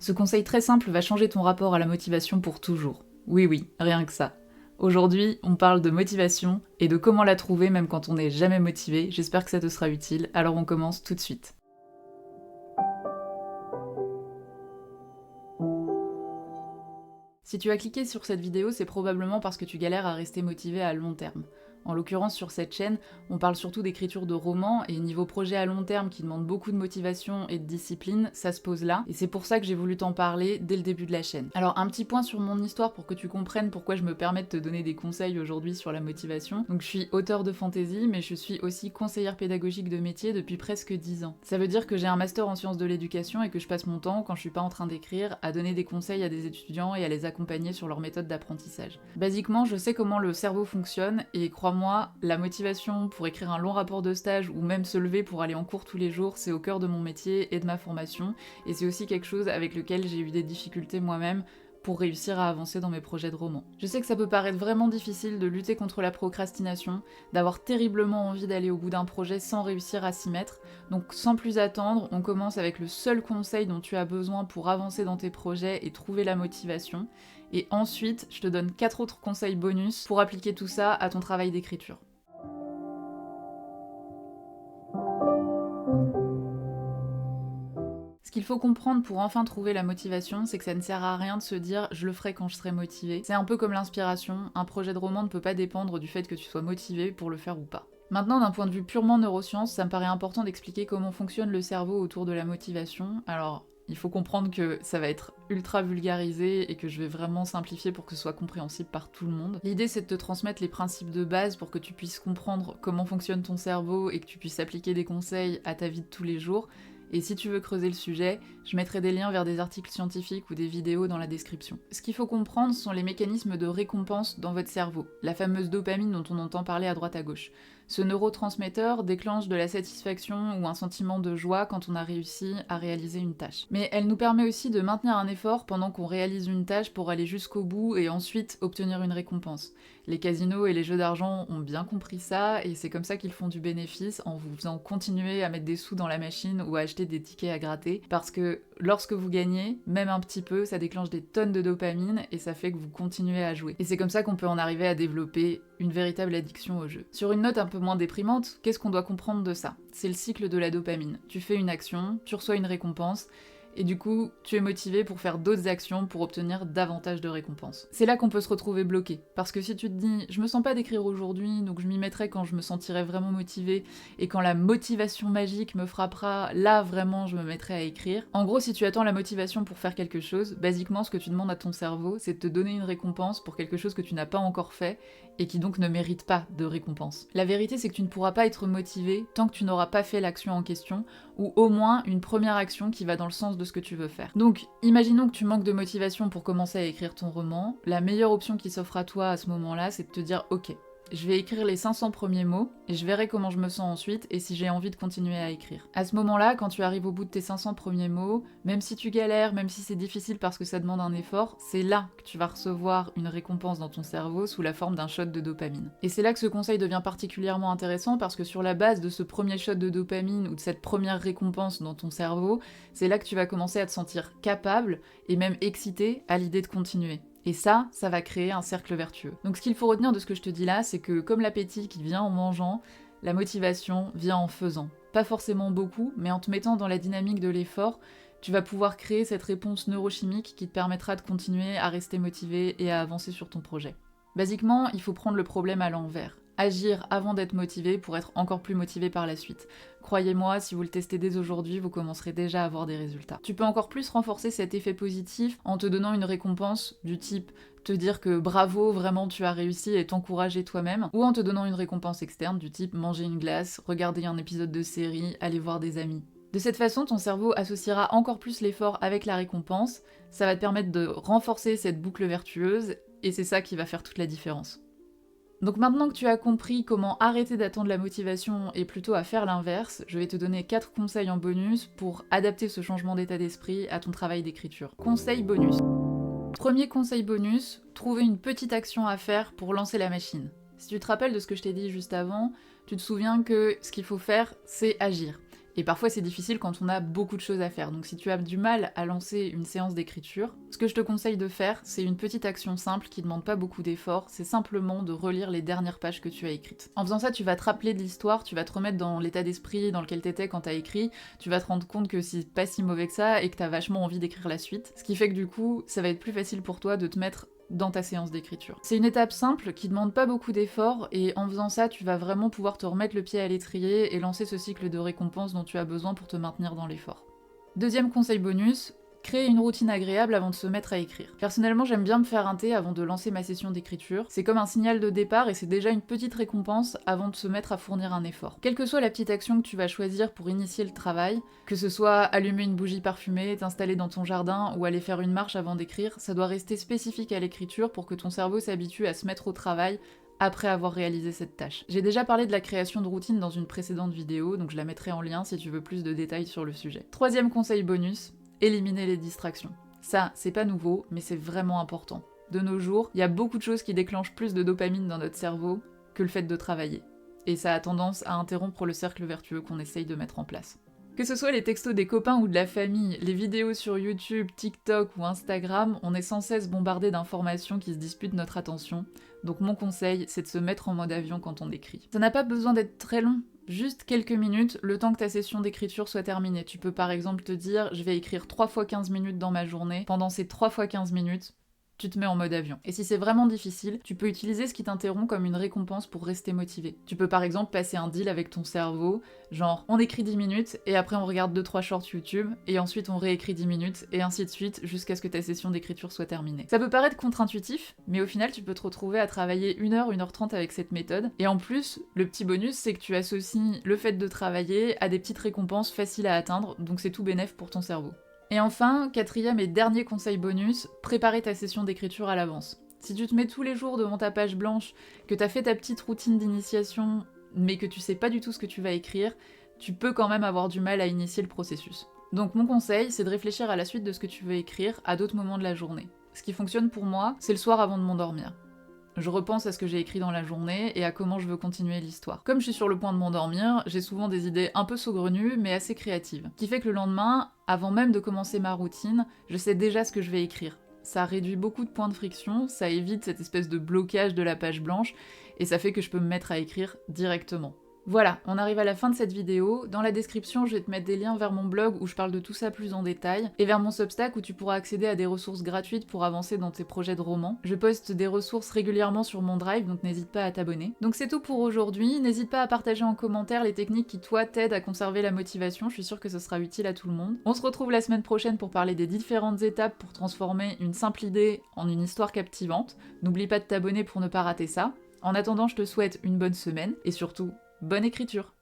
Ce conseil très simple va changer ton rapport à la motivation pour toujours. Oui, oui, rien que ça. Aujourd'hui, on parle de motivation et de comment la trouver même quand on n'est jamais motivé. J'espère que ça te sera utile, alors on commence tout de suite. Si tu as cliqué sur cette vidéo, c'est probablement parce que tu galères à rester motivé à long terme. En l'occurrence, sur cette chaîne, on parle surtout d'écriture de romans, et niveau projet à long terme qui demande beaucoup de motivation et de discipline, ça se pose là, et c'est pour ça que j'ai voulu t'en parler dès le début de la chaîne. Alors, un petit point sur mon histoire pour que tu comprennes pourquoi je me permets de te donner des conseils aujourd'hui sur la motivation. Donc, je suis auteure de fantasy, mais je suis aussi conseillère pédagogique de métier depuis presque 10 ans. Ça veut dire que j'ai un master en sciences de l'éducation et que je passe mon temps, quand je suis pas en train d'écrire, à donner des conseils à des étudiants et à les accompagner sur leur méthode d'apprentissage. Basiquement, je sais comment le cerveau fonctionne, et crois-moi, la motivation pour écrire un long rapport de stage ou même se lever pour aller en cours tous les jours, c'est au cœur de mon métier et de ma formation, et c'est aussi quelque chose avec lequel j'ai eu des difficultés moi-même pour réussir à avancer dans mes projets de roman. Je sais que ça peut paraître vraiment difficile de lutter contre la procrastination, d'avoir terriblement envie d'aller au bout d'un projet sans réussir à s'y mettre, donc sans plus attendre, on commence avec le seul conseil dont tu as besoin pour avancer dans tes projets et trouver la motivation, et ensuite je te donne 4 autres conseils bonus pour appliquer tout ça à ton travail d'écriture. Ce qu'il faut comprendre pour enfin trouver la motivation, c'est que ça ne sert à rien de se dire « je le ferai quand je serai motivé ». C'est un peu comme l'inspiration, un projet de roman ne peut pas dépendre du fait que tu sois motivé pour le faire ou pas. Maintenant, d'un point de vue purement neurosciences, ça me paraît important d'expliquer comment fonctionne le cerveau autour de la motivation. Alors, il faut comprendre que ça va être ultra vulgarisé et que je vais vraiment simplifier pour que ce soit compréhensible par tout le monde. L'idée, c'est de te transmettre les principes de base pour que tu puisses comprendre comment fonctionne ton cerveau et que tu puisses appliquer des conseils à ta vie de tous les jours. Et si tu veux creuser le sujet, je mettrai des liens vers des articles scientifiques ou des vidéos dans la description. Ce qu'il faut comprendre sont les mécanismes de récompense dans votre cerveau, la fameuse dopamine dont on entend parler à droite à gauche. Ce neurotransmetteur déclenche de la satisfaction ou un sentiment de joie quand on a réussi à réaliser une tâche. Mais elle nous permet aussi de maintenir un effort pendant qu'on réalise une tâche pour aller jusqu'au bout et ensuite obtenir une récompense. Les casinos et les jeux d'argent ont bien compris ça, et c'est comme ça qu'ils font du bénéfice, en vous faisant continuer à mettre des sous dans la machine ou à acheter des tickets à gratter, parce que lorsque vous gagnez, même un petit peu, ça déclenche des tonnes de dopamine et ça fait que vous continuez à jouer. Et c'est comme ça qu'on peut en arriver à développer une véritable addiction au jeu. Sur une note un peu moins déprimante, qu'est-ce qu'on doit comprendre de ça ? C'est le cycle de la dopamine. Tu fais une action, tu reçois une récompense, et du coup, tu es motivé pour faire d'autres actions pour obtenir davantage de récompenses. C'est là qu'on peut se retrouver bloqué, parce que si tu te dis « je me sens pas d'écrire aujourd'hui, donc je m'y mettrai quand je me sentirai vraiment motivé, et quand la motivation magique me frappera, là vraiment je me mettrai à écrire », en gros, si tu attends la motivation pour faire quelque chose, basiquement ce que tu demandes à ton cerveau, c'est de te donner une récompense pour quelque chose que tu n'as pas encore fait, et qui donc ne mérite pas de récompense. La vérité, c'est que tu ne pourras pas être motivé tant que tu n'auras pas fait l'action en question, ou au moins une première action qui va dans le sens de ce que tu veux faire. Donc, imaginons que tu manques de motivation pour commencer à écrire ton roman, la meilleure option qui s'offre à toi à ce moment-là, c'est de te dire « ok, je vais écrire les 500 premiers mots, et je verrai comment je me sens ensuite, et si j'ai envie de continuer à écrire. » À ce moment-là, quand tu arrives au bout de tes 500 premiers mots, même si tu galères, même si c'est difficile parce que ça demande un effort, c'est là que tu vas recevoir une récompense dans ton cerveau sous la forme d'un shot de dopamine. Et c'est là que ce conseil devient particulièrement intéressant, parce que sur la base de ce premier shot de dopamine, ou de cette première récompense dans ton cerveau, c'est là que tu vas commencer à te sentir capable, et même excité à l'idée de continuer. Et ça va créer un cercle vertueux. Donc ce qu'il faut retenir de ce que je te dis là, c'est que comme l'appétit qui vient en mangeant, la motivation vient en faisant. Pas forcément beaucoup, mais en te mettant dans la dynamique de l'effort, tu vas pouvoir créer cette réponse neurochimique qui te permettra de continuer à rester motivé et à avancer sur ton projet. Basiquement, il faut prendre le problème à l'envers. Agir avant d'être motivé pour être encore plus motivé par la suite. Croyez-moi, si vous le testez dès aujourd'hui, vous commencerez déjà à avoir des résultats. Tu peux encore plus renforcer cet effet positif en te donnant une récompense du type te dire que bravo, vraiment tu as réussi et t'encourager toi-même, ou en te donnant une récompense externe du type manger une glace, regarder un épisode de série, aller voir des amis. De cette façon, ton cerveau associera encore plus l'effort avec la récompense, ça va te permettre de renforcer cette boucle vertueuse, et c'est ça qui va faire toute la différence. Donc maintenant que tu as compris comment arrêter d'attendre la motivation et plutôt à faire l'inverse, je vais te donner 4 conseils en bonus pour adapter ce changement d'état d'esprit à ton travail d'écriture. Conseil bonus. Premier conseil bonus, trouver une petite action à faire pour lancer la machine. Si tu te rappelles de ce que je t'ai dit juste avant, tu te souviens que ce qu'il faut faire, c'est agir. Et parfois c'est difficile quand on a beaucoup de choses à faire. Donc si tu as du mal à lancer une séance d'écriture, ce que je te conseille de faire, c'est une petite action simple qui demande pas beaucoup d'efforts, c'est simplement de relire les dernières pages que tu as écrites. En faisant ça, tu vas te rappeler de l'histoire, tu vas te remettre dans l'état d'esprit dans lequel t'étais quand t'as écrit, tu vas te rendre compte que c'est pas si mauvais que ça et que t'as vachement envie d'écrire la suite. Ce qui fait que du coup, ça va être plus facile pour toi de te mettre dans ta séance d'écriture. C'est une étape simple qui demande pas beaucoup d'efforts et en faisant ça, tu vas vraiment pouvoir te remettre le pied à l'étrier et lancer ce cycle de récompense dont tu as besoin pour te maintenir dans l'effort. Deuxième conseil bonus, créer une routine agréable avant de se mettre à écrire. Personnellement, j'aime bien me faire un thé avant de lancer ma session d'écriture. C'est comme un signal de départ et c'est déjà une petite récompense avant de se mettre à fournir un effort. Quelle que soit la petite action que tu vas choisir pour initier le travail, que ce soit allumer une bougie parfumée, t'installer dans ton jardin ou aller faire une marche avant d'écrire, ça doit rester spécifique à l'écriture pour que ton cerveau s'habitue à se mettre au travail après avoir réalisé cette tâche. J'ai déjà parlé de la création de routine dans une précédente vidéo, donc je la mettrai en lien si tu veux plus de détails sur le sujet. Troisième conseil bonus, éliminer les distractions. Ça, c'est pas nouveau, mais c'est vraiment important. De nos jours, il y a beaucoup de choses qui déclenchent plus de dopamine dans notre cerveau que le fait de travailler. Et ça a tendance à interrompre le cercle vertueux qu'on essaye de mettre en place. Que ce soit les textos des copains ou de la famille, les vidéos sur YouTube, TikTok ou Instagram, on est sans cesse bombardé d'informations qui se disputent notre attention. Donc mon conseil, c'est de se mettre en mode avion quand on écrit. Ça n'a pas besoin d'être très long, juste quelques minutes, le temps que ta session d'écriture soit terminée. Tu peux par exemple te dire, je vais écrire 3 fois 15 minutes dans ma journée. Pendant ces 3 fois 15 minutes, tu te mets en mode avion. Et si c'est vraiment difficile, tu peux utiliser ce qui t'interrompt comme une récompense pour rester motivé. Tu peux par exemple passer un deal avec ton cerveau, genre on écrit 10 minutes et après on regarde 2-3 shorts YouTube et ensuite on réécrit 10 minutes et ainsi de suite jusqu'à ce que ta session d'écriture soit terminée. Ça peut paraître contre-intuitif, mais au final tu peux te retrouver à travailler 1h, 1h30 avec cette méthode. Et en plus, le petit bonus c'est que tu associes le fait de travailler à des petites récompenses faciles à atteindre, donc c'est tout bénef pour ton cerveau. Et enfin, quatrième et dernier conseil bonus, préparer ta session d'écriture à l'avance. Si tu te mets tous les jours devant ta page blanche, que t'as fait ta petite routine d'initiation, mais que tu sais pas du tout ce que tu vas écrire, tu peux quand même avoir du mal à initier le processus. Donc mon conseil, c'est de réfléchir à la suite de ce que tu veux écrire à d'autres moments de la journée. Ce qui fonctionne pour moi, c'est le soir avant de m'endormir. Je repense à ce que j'ai écrit dans la journée et à comment je veux continuer l'histoire. Comme je suis sur le point de m'endormir, j'ai souvent des idées un peu saugrenues mais assez créatives. Ce qui fait que le lendemain, avant même de commencer ma routine, je sais déjà ce que je vais écrire. Ça réduit beaucoup de points de friction, ça évite cette espèce de blocage de la page blanche et ça fait que je peux me mettre à écrire directement. Voilà, on arrive à la fin de cette vidéo. Dans la description, je vais te mettre des liens vers mon blog où je parle de tout ça plus en détail, et vers mon Substack où tu pourras accéder à des ressources gratuites pour avancer dans tes projets de romans. Je poste des ressources régulièrement sur mon Drive, donc n'hésite pas à t'abonner. Donc c'est tout pour aujourd'hui, n'hésite pas à partager en commentaire les techniques qui toi t'aident à conserver la motivation, je suis sûre que ce sera utile à tout le monde. On se retrouve la semaine prochaine pour parler des différentes étapes pour transformer une simple idée en une histoire captivante. N'oublie pas de t'abonner pour ne pas rater ça. En attendant, je te souhaite une bonne semaine, et surtout, bonne écriture!